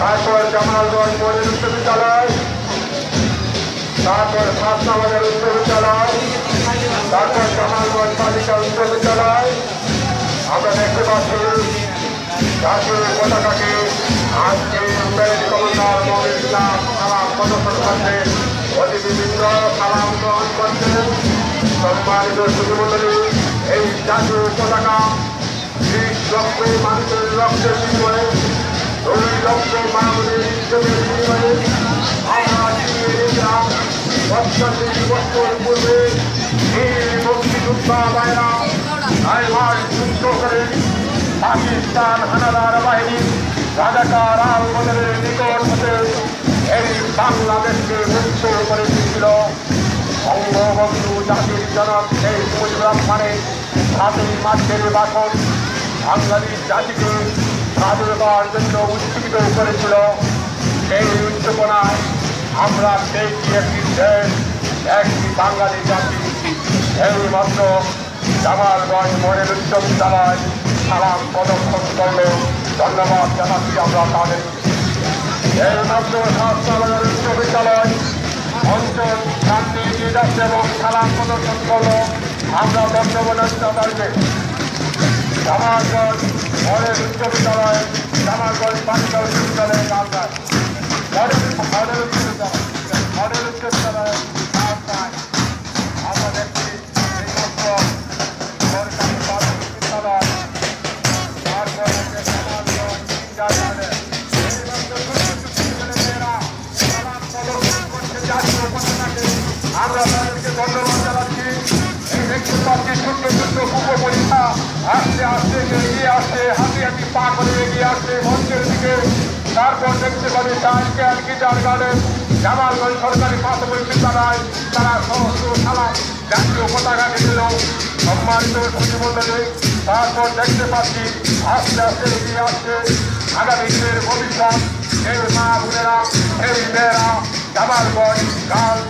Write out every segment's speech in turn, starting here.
তারপর জামালগঞ্জ মডেল উচ্চ বিদ্যালয়, তারপর খাসনাবাজার উচ্চ বিদ্যালয়, তারপর জামালগঞ্জ বালিকা উচ্চ বিদ্যালয়। আমরা দেখতে পাচ্ছি জাতীয় পতাকাকে আজকে প্যারেড কমান্ডার মনির ইসলাম সালাম প্রদর্শন করছেন, অতিথিবৃন্দ সালাম গ্রহণ করছেন। সম্মানিত সুধীমণ্ডলী, এই জাতীয় পতাকা 30 লক্ষ মানুষের রক্তের বিনিময়ে, 2 লক্ষ মানবের ইজ্জতের বিনিময়ে আমরা জিতিয়ে নিয়েছিলাম। 45 বছর পূর্বে এই মুক্তিযোদ্ধা ভাইরা আইমার যুদ্ধ করে পাকিস্তান হানাদার বাহিনী রাজাকার আল বদরের নিকট হতে এই বাংলাদেশকে মুক্ত করে দিয়েছিল। বঙ্গবন্ধু জাতির জনক শেখ মুজিবুর রহমানের 7ই মার্চের ভাষণ বাঙালির জাতিকে স্বাধীনতার জন্য উজ্জীবিত করেছিল। সেই উদ্দীপনায় আমরা পেয়েছি একটি দেশ, একটি বাঙালি জাতি। এইমাত্র জামালগঞ্জ মডেল উচ্চ বিদ্যালয় সালাম প্রদর্শন করল, ধন্যবাদ জানাচ্ছি আমরা তাদের। এইমাত্র খাসনাবাজার উচ্চ বিদ্যালয় অঞ্চল শান্তি নির্দেশ এবং সালাম প্রদর্শন করল, আমরা ধন্যবাদ তাদেরকে। জামালগঞ্জ মডেল উচ্চ বিদ্যালয়, জামালগঞ্জ বালিকা উচ্চ বিদ্যালয়ের কালকায় মডেল উচ্চ বিদ্যালয় আমরা দেখছি এইমাত্র সরকারি প্রাথমিক বিদ্যালয়, তারপর জামালগঞ্জ আমরা তাদেরকে ধন্যবাদ জানাচ্ছি। এই দেখতে পাচ্ছি ছোট্ট ছোট্ট পূর্ব পরীক্ষা আস্তে আস্তে এগিয়ে আসছে, হাতি হাতি পা করে এগিয়ে আসছে মঞ্চের দিকে। তারপর দেখতে পাচ্ছি গিটার গার্ডেন জামালগঞ্জ সরকারি প্রাথমিক বিদ্যালয়, তারা সমস্ত সালাম জাতীয় পতাকাকে দিল। সম্মানিত সুধীমণ্ডলী, তারপর দেখতে পাচ্ছি আস্তে আস্তে এগিয়ে আসছে আগামী দিনের ভবিষ্যৎ। এই মা বোনেরা, এই মেয়েরা, জামালগঞ্জ গার্লস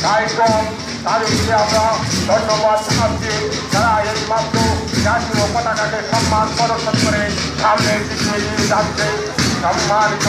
গাইডগঞ্জ, তাদেরকে আমরা ধন্যবাদ জানাচ্ছি, যারা এই মাত্র জাতীয় পতাকাকে সম্মান প্রদর্শন করে সামনের দিকে এগিয়ে যাচ্ছে। সম্মানিত